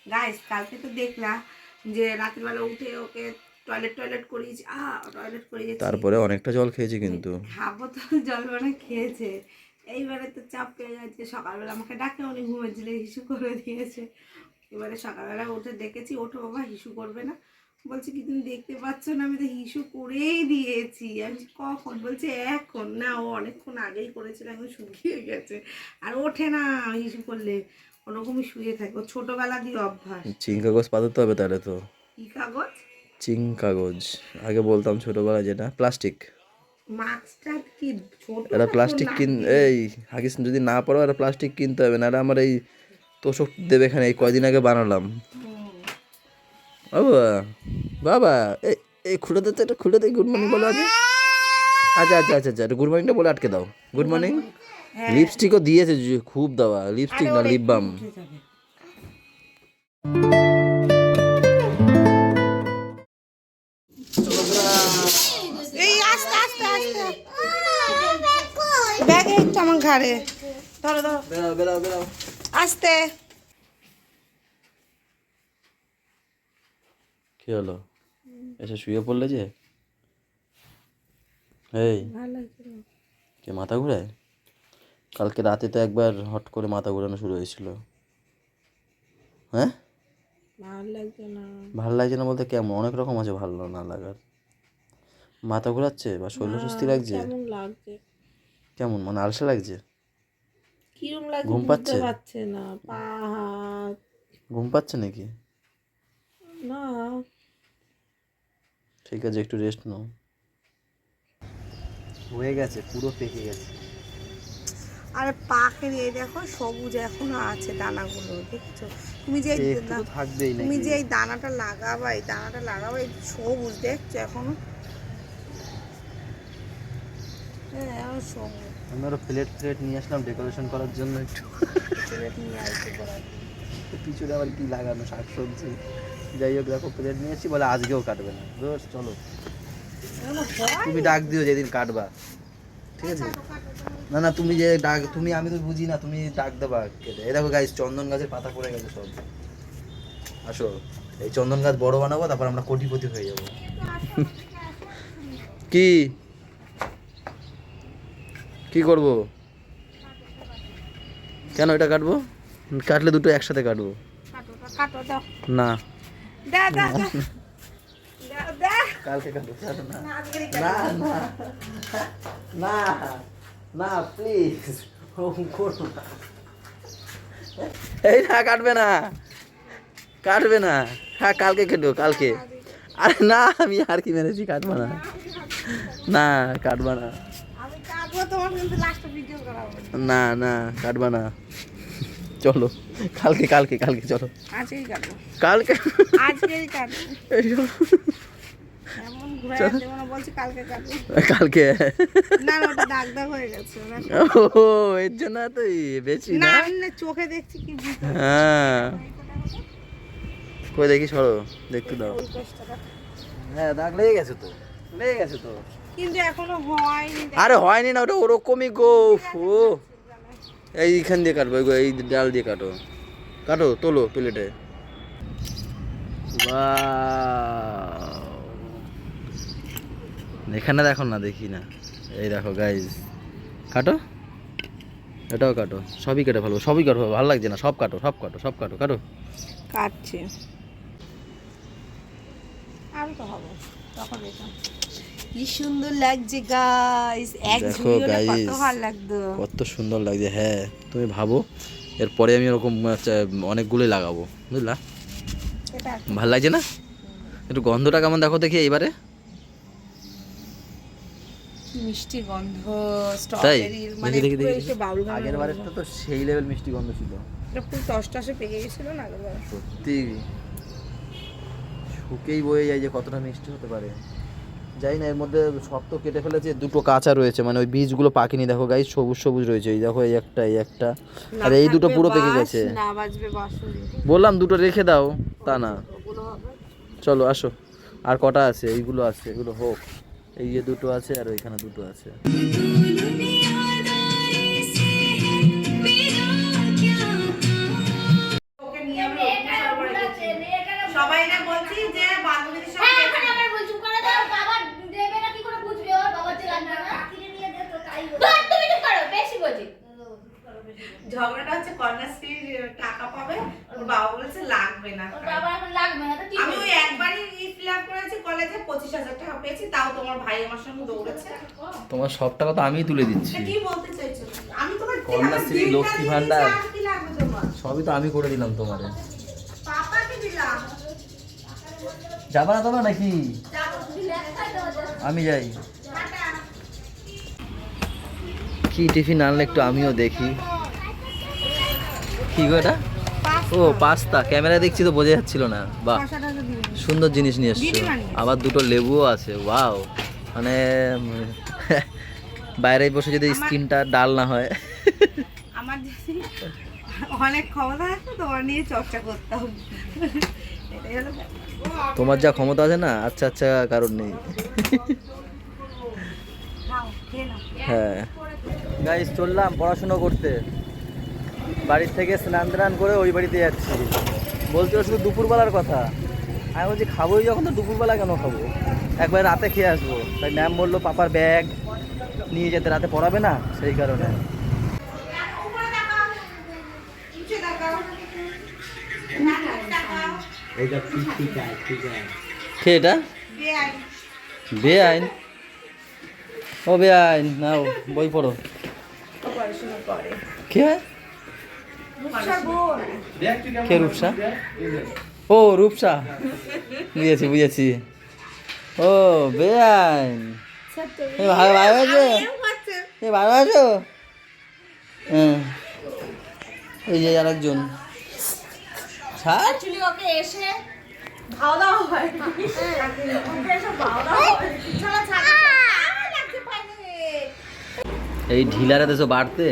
Guys কালকে তো দেখলা যে রাত্রিবেলা উঠে ওকে টয়লেট করিয়েছি, টয়লেট করিয়েছি, তারপরে অনেকটা জল খেয়েছি কিন্তু। হাফ বোতল জল মানে খেয়েছে। এইবারে তো চাপ পেয়ে গেছে, সকালবেলা আমাকে ডাকে, উনি ঘুমেছিল, হিসু করে দিয়েছে। এবারে সকালবেলা উঠে দেখেছি, ওঠো বাবা হিসু করবে না। বলছে কি তুমি দেখতে পাচ্ছ না আমি তো হিসু করেই দিয়েছি। আমি কখন? বলছে এখন না, ও অনেকক্ষণ আগেই করেছিল, এখন শুকিয়ে গেছে আর ওঠে না হিসু করলে, ওরকমই শুয়ে থাকে। ও ছোটবেলা দিয়ে অভ্যাস। চিং কাগজ পাতাতে হবে তাহলে তো। কি কাগজ? চিং কাগজ আগে বলতাম ছোটবেলায়, যেটা প্লাস্টিক। মাস্কটা কি ছোট এটা না তোর প্লাস্টিক নাকি? এই হাগিস যদি না পারো একটা প্লাস্টিক কিনতে হবে, না আমার এই তোষক দেবে এখানে, এই কয়দিন আগে বানালাম। বাবা বাবা এই এই খুলে দে তো, এটা খুলে দে। গুড মর্নিং বলো আগে। আচ্ছা আচ্ছা আচ্ছা আচ্ছা, গুড মর্নিংটা বলে আটকে দাও। Good morning. হ্যাঁ। লিপস্টিকও দিয়েছে খুব দেওয়া, লিপস্টিক আরে না ওর লিপ একটু বাম। উঠে যাবে। এই আস্তে আস্তে আস্তে, ব্যাগে একটু আমার ঘাড়ে ধরো ধরো, বেরাও বেরাও বেরাও। আস্তে। কি হলো? এসে শুয়ে পড়লে যে? এই কে মাথা ঘুরায়? কালকে রাতে তো একবার হট করে মাথা ঘোরানো শুরু হয়েছিল। হ্যাঁ, ভালো লাগছে না। ভালো লাগছে না বলতে কেমন? অনেক রকম আছে ভালো না লাগার। মাথা ঘোরাচ্ছে বা শরীর সুস্থি লাগছে? কেমন লাগছে? কেমন মানে আলসে লাগছে? কিরম লাগছে ঘুম বুঝতে পাচ্ছে? পারছে না, পা হাত। ঘুম পাচ্ছে নাকি? না, ঠিক আছে, একটু রেস্ট নাও। হয়ে গেছে, পুরো পেকে গেছে। আরে পাখের এই দেখো সবুজ এখনো আছে দানাগুলো, দেখছো? তুমি যে একটু তো থাকবেই তুমি নাকি? যে এই দানাটা লাগাবা, এই দানাটা লাগাবা, এই সবুজ দেখছো এখনো? হ্যাঁ এখন সবুজ। আমি আরো প্লেট নিয়ে আসলাম ডেকোরেশন করার জন্য একটু। প্লেট নিয়ে আসতে পারা। পিছনে আবার কি লাগানো, শাকসবজি। যাই হোক, দেখো প্লেট নিয়েছি বলে আজকেও কাটবে না। রোজ চলো, তুমি ডাক দিও যেদিন কাটবা, ঠিক আছে? না না, তুমি যে ডাক, তুমি, আমি তো বুঝি না, তুমি ডাক দেবা কেটে। এই দেখো গাইস, চন্দন গাছের পাতা পড়ে গেছে সব। আসো, এই চন্দন গাছ বড় বানাবো, তারপর আমরা কোটিপতি হয়ে যাবো। কি কি করব? কেন এটা কাটবো? কাটলে দুটো একসাথে কাটবো। কাটো দাও, না দাও দাও দাও দাও। কালকে কাটবো, কাটো না। না, আজকেরই না কাটো। না না না প্লিজ, করো না। এই না, কাটবে না, কাটবে না। হ্যাঁ কালকে কেটো, কালকে। আরে না, আমি আর কি মেরেছি, কাটবা না। না কাটবা না। আমি কাটবো, তোমার কিন্তু লাস্টে ভিডিও করাবো। না না কাটবা না। চলো, কালকে কালকে কালকে চলো। আজকেই কাটবো, কালকে আজকেই কাটবো। এই চলো। এমন ঘুরাই দেবো না, বলছি কালকে কাটবো। কালকে না না, ওটা দাগ দাগ হয়ে গেছে ওটা। ও, এর জন্য তো বেশি না না। আমি না চোখে দেখছি কি বুঝতে পারছি। হ্যাঁ, কই দেখি, সরো, দেখতে দাও। ওই কষ্টটা হ্যাঁ দাগ লেগে গেছে তো, লেগে গেছে তো। কিন্তু এখনো হয়নি। আরে হয়নি না, ওটা ওরকমই গো। ও এইখান দিয়ে কাটবো, এই ডাল দিয়ে কাটো, কাটো, তোলো প্লেটে। এখানে দেখো না, দেখি না। এই দেখো গাইজ, কাটো, এটাও কাটো, সবই কেটে ফেলবো, সবই কাটো, ভালো লাগছে না, সব কাটো, সব কাটো, সব কাটো, কাটো। কাটছে আর তো হবে তখন এটা। কি সুন্দর লাগছে গাইস, এক দেখো ঝুড়ি হলে কত গাইজ, ভালো লাগতো। কত সুন্দর লাগছে। হ্যাঁ তুমি ভাবো, এরপরে আমি এরকম অনেকগুলোই লাগাবো, বুঝলা? এটা ভাল লাগছে না? একটু গন্ধটা কেমন দেখো দেখি এইবারে। কি মিষ্টি গন্ধ, তাই স্ট্রবেরির মানে দেখি দেখি পুরো দেখি এসে বাউল গামের আগের গন্ধ। বারেরটা তো সেই লেভেল মিষ্টি গন্ধ ছিল। এটা পুরো টসটসে পেকে গেছিল না আগেরবার। সত্যি শুকেই বয়ে যায় যে কতটা মিষ্টি হতে পারে। যাই না, এর মধ্যে সব তো কেটে ফেলেছে, দুটো কাঁচা রয়েছে, মানে ওই বীজগুলো পাকেনি। দেখো গাইস, সবুজ সবুজ রয়েছে, এই দেখো, এই একটা, এই একটা, আর এই দুটো পুরো পেকে গেছে। না বাজবে বাঁশরি। বললাম দুটো রেখে দাও, তা না। ওগুলো হবে। চলো আসো, আর কটা আছে? এইগুলো আছে, এগুলো হোক। এই যে দুটো আছে, আর ওইখানে দুটো আছে। ওকে নিয়ে আমরা অফিসে সবাই না বলছি যে বান্ধবীদের হ্যাঁ সঙ্গে এখন আবার বলছুম করে দাও বাবা দেবে না কি করে বুঝবে ওর বাবা যে রান্না না কিনে নিয়ে দে তো তাই হবে তুমি তো করো বেশি বলছি ঝগড়াটা হচ্ছে কন্যাশ্রীর টাকা পাবে, ওর বাবা বলেছে লাগবে না। ওর বাবা এখন লাগবে না তো কি আমি ওই একবারই ফিল আপ করেছি কলেজে, 25,000 টাকা পেয়েছি, তাও তোমার ভাই আমার সঙ্গে দৌড়েছে। তোমার সব টাকা তো আমিই তুলে দিচ্ছি। এটা কি বলতে চাইছো? আমি তোমার কন্যাশ্রী, লক্ষ্মী ভান্ডার কি লাগবে তোমার? সবই তো আমি করে দিলাম তোমারে। পাপাকে দিলাম। যাবা না তোমরা নাকি? আমি যাই। কি টিফিন আনলে একটু আমিও দেখি। কি গো এটা? ও পাস্তা, ক্যামেরা দেখছি তো বোঝা যাচ্ছিল না। বাহ, সুন্দর জিনিস নিয়ে এসছো। আবার দুটো লেবুও আছে। ওয়াও, মানে বাইরে বসে যদি স্কিনটা ডাল না হয়। আমার যদি অনেক ক্ষমতা আছে তোমার নিয়ে চর্চা করতাম। এটাই হলো ব্যাপার। তোমার যা ক্ষমতা আছে না, আচ্ছা আচ্ছা কারণ নেই। খাও, খেয়ে নাও। হ্যাঁ গাইস, চললাম পড়াশুনো করতে। বাড়ির থেকে স্নান টান করে ওই বাড়িতে যাচ্ছি। বলছিল শুধু দুপুরবেলার কথা। আমি বলছি খাবোই যখন, তো দুপুরবেলা কেন খাবো, একবার রাতে খেয়ে আসবো। তাই ম্যাম বললো পাপার ব্যাগ নিয়ে যেতে, রাতে পড়াবে না, সেই কারণে। উপরে তাকাও, নিচে তাকাও। না না তাকাও। কে এটা? বেআই। বেআইন? ও বেআইন, নাও বই পড়ো। ও পড়াশোনা করে। কে? রূপসার বোন। কে রূপসা? ও রূপসা, বুঝেছি বুঝেছি। ও বেআইন, এ ভালো ভালো আছো? এরকম হচ্ছে। এ ভালো আছো? হ্যাঁ, এই যে আরেকজন। ছাড়। অ্যাকচুয়ালি ওকে এসে খাওয়া দাওয়া হয়। ওকে এসব খাওয়া দাওয়া হয়। চলো ছাড়ো। লাগতে পারে। এই ঢিলারা দেশো বাড়তে।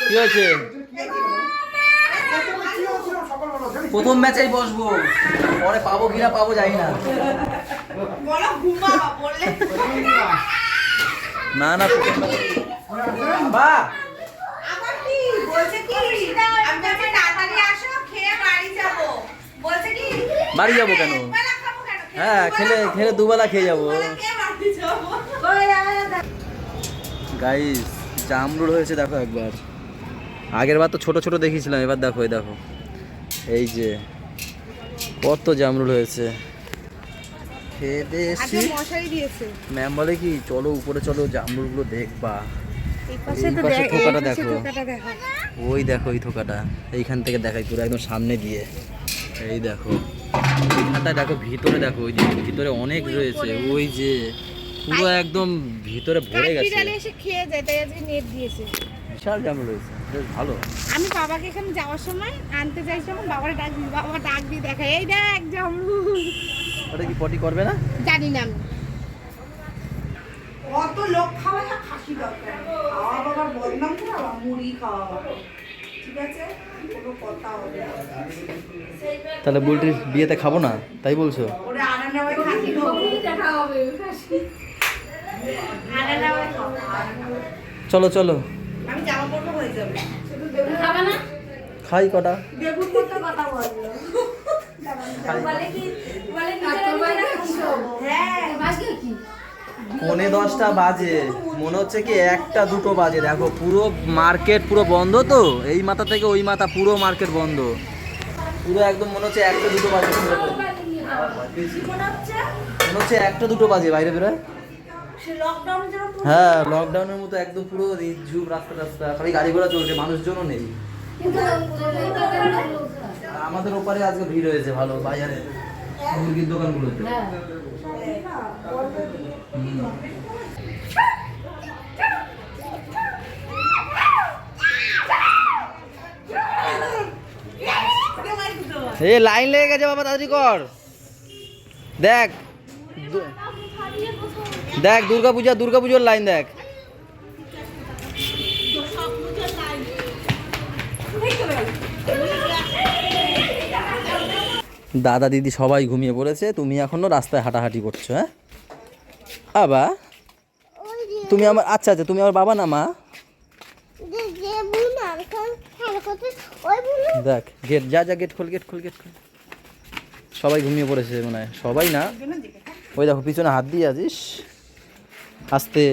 কি হয়েছে? প্রথম ম্যাচেই বসবো, পরে পাবো কিনা পাবো জানি না। বলো ঘুমাবা বললে। না না বা আবার কি বলছে কি আমি বলছি তাড়াতাড়ি আসো খেয়ে বাড়ি যাব। বলছে কি বাড়ি যাবো কেন? বেলা খাবো কেন? হ্যাঁ খেলে খেলে দুবেলা খেয়ে যাবো। কে বাড়ি যাব? কই আয়। গাইস, জামরুল হয়েছে দেখো একবার। আগের বার তো ছোট ছোট দেখিয়েছিলাম, এবার দেখো এই দেখো, এই যে কত জামরুল হয়েছে। খেয়ে দিয়ে এসছি। মশারি দিয়েছে। ম্যাম বলে কি চলো উপরে চলো, জামরুলগুলো দেখবা। এই এই পাশে থোকাটা দেখো, টোকাটা দেখো। ওই দেখো এই থোকাটা, এইখান থেকে দেখাই পুরো একদম সামনে দিয়ে। এই দেখো এইখানটায় দেখো, ভিতরে দেখো, ওই যে ভিতরে অনেক রয়েছে, ওই যে পুরো একদম ভিতরে ভরে গেছে। বিড়ালে এসে খেয়ে যায়, তাই আজকে নেট দিয়েছে। বিশাল জামরুল হয়েছে, বেশ ভালো। আমি বাবাকে এখানে যাওয়ার সময় আনতে যাই সময় বাবার ডাক দিই, বাবা ডাক দিয়ে দেখায় এই দেখ জামরুল। ওটা কি পটি করবে না? জানি না আমি। কত লোক খাওয়া না, খাসি দরকার খাওয়া বাবার বদনাম খাওয়া, মুড়ি খাওয়া, ঠিক আছে কোনো কথা হবে না। তাহলে বুলটির বিয়েতে খাবো না তাই বলছো? ওরে আনানা ভাই খাসি খাবো, দেখা হবে খাসি আনানা ভাই খাবো। চলো চলো, আমি জামা পড়বো হয়ে যাবে। খাবে না খাই কটা। বেগুন করতে কথা বললো। বলে কি বলে হ্যাঁ বাজে কি 9:10 বাজে, মনে হচ্ছে কি 1টা 2টো বাজে। দেখো পুরো মার্কেট পুরো বন্ধ তো, এই মাথা থেকে ওই মাথা পুরো মার্কেট বন্ধ। পুরো একদম মনে হচ্ছে 1টা 2টো বাজে। মনে হচ্ছে 1টা 2টো বাজে বাইরে বেরোয়। হ্যাঁ লকডাউনের মতো একদম পুরো ঝুপ রাস্তা রাস্তা, খালি গাড়ি ঘোড়া চলছে, মানুষজনও নেই। আর আমাদের ওপারে আজকে ভিড় হয়েছে ভালো বাজারে, মুরগির দোকানগুলোতে। এই লাইন লেগে গেছে বাবা, তাড়াতাড়ি কর। দেখ দেখ দুর্গাপূজার লাইন দেখ। দাদা দিদি সবাই ঘুমিয়ে পড়েছে, তুমি এখনো রাস্তায় হাঁটাহাঁটি করছো। হ্যাঁ বাবা ওই যে তুমি আমার আচ্ছা আচ্ছা তুমি আমার বাবা না মা? যে যে বুনা এখন খেলা করতে ওই বুনা দেখ গেট যা যা গেট খোল গেট খোল গেট খোল। সবাই ঘুমিয়ে পড়েছে মনে হয়, সবাই না ওই দেখো পিছনে হাত দিয়ে আছিস আস্তে।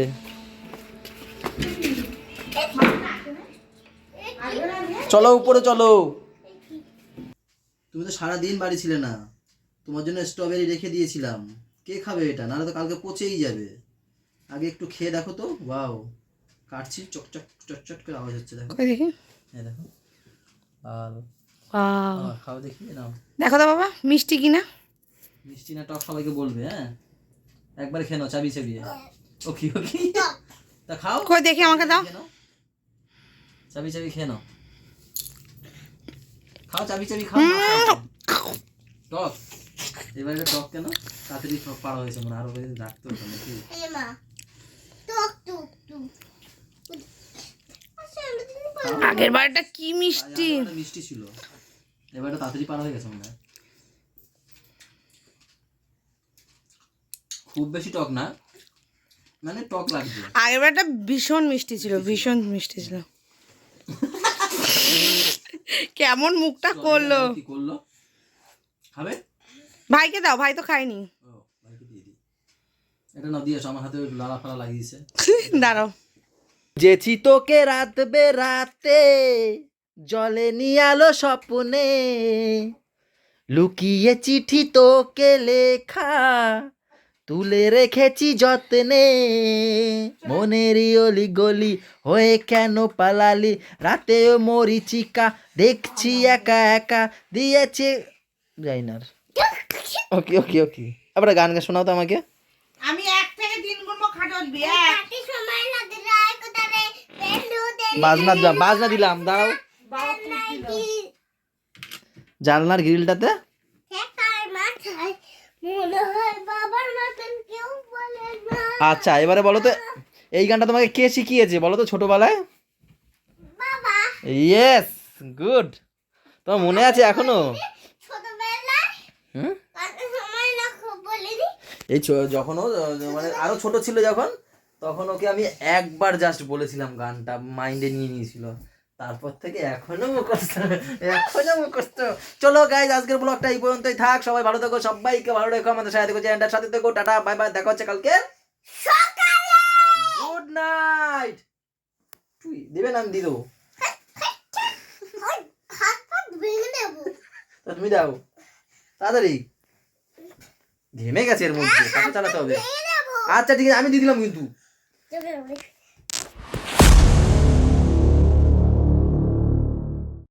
চলো উপরে চলো। তুমি তো সারাদিন বাড়ি ছিলে না, তোমার জন্য স্ট্রবেরি রেখে দিয়েছিলাম। কে খাবে এটা, নাহলে তো কালকে পচেই যাবে। আগে একটু খেয়ে দেখো তো। ওয়াও, কাটছি চকচক চটচট করে আওয়াজ হচ্ছে দেখো। দেখি হ্যাঁ দেখো। আর খাও দেখি নাও। দেখো তো বাবা মিষ্টি কিনা। মিষ্টি না টক সবাইকে বলবে। হ্যাঁ একবার খেয়ে নাও চাবি চাবিয়ে। ওকে ওকে তা খাও। কই দেখি আমাকে দাও। খেয়ে নাও। চাবি চাবি খেয়ে নাও। খাও চাবি চাবি খাও। টক এবারে টক কেন? তাড়াতাড়ি টক পাড়া হয়েছে মনে, আরো বেশি রাখতে হতো নাকি? এমা টক টক টক আচ্ছা আমি তুমি আগের বারটা কি মিষ্টি। মিষ্টি ছিল, এবারে তাড়াতাড়ি পাড়া হয়ে গেছে মনে হয়। খুব বেশি টক না, মানে টক লাগছে। আগের বারটা ভীষণ মিষ্টি ছিল, ভীষণ মিষ্টি ছিল। কেমন মুখটা করলো। কি করলো? খাবে? ভাইকে দাও, ভাই তো খায়নি। ও ভাইকে দিয়ে দিই। এটা না দিয়ে আমার হাতে লালা ফালা লাগিয়েছে। দাঁড়াও। যেছি তোকে রাত বেরাতে জলে নিয়ে আলো স্বপ্নে, লুকিয়ে চিঠি তোকে লেখা তুলে রেখেছি যত্নে। মনেরই অলি গলি হয়ে কেন পালালি, রাতেও মরিচিকা দেখছি একা একা দিয়েছে। যাই না। ওকে ওকে ওকে আবার গান শোনাও তো আমাকে। আমি 1 থেকে 3 গুনবো খাটবি। কাটি সময় লাগে রায় কোদারে বেলু দে বাজনা দিলাম দাঁড়াও। জানলার গ্রিলটাতে কার মাথায় মনে হয় বাবার মতন কেউ বলে না। আচ্ছা এবারে বলো তো এই গানটা তোমাকে কে শিখিয়েছে বলো তো ছোটবেলায়? বাবা ইয়েস গুড। তোমার মনে আছে এখনো? ছোটবেলায় হুম কাটি সময় না খুব বলিনি। এই যখন ও মানে আরো ছোট ছিল যখন, তখন ওকে আমি একবার জাস্ট বলেছিলাম, গানটা মাইন্ডে নিয়ে নিয়েছিল। তারপর থেকে এখনো মুখস্থ। চলো গাইজ আজকের ব্লগটা এই পর্যন্তই থাক। সবাই ভালো থেকো, সবাইকে ভালো রেখো, আমাদের সাথে থেকো, চ্যানেলটার সাথে থেকো। টাটা বাই বাই, দেখা হচ্ছে কালকে সকালে গুড নাইট। তুই দেবে না আমি দিয়ে দেবো। হাত হাত ভেঙে দেব। তা তুমি দাও তাড়াতাড়ি, ঘেমে গেছে এর মধ্যে, কাছে চালাতে হবে। ভেঙে দেব। আচ্ছা ঠিক আছে আমি দিয়ে দিলাম কিন্তু। চলো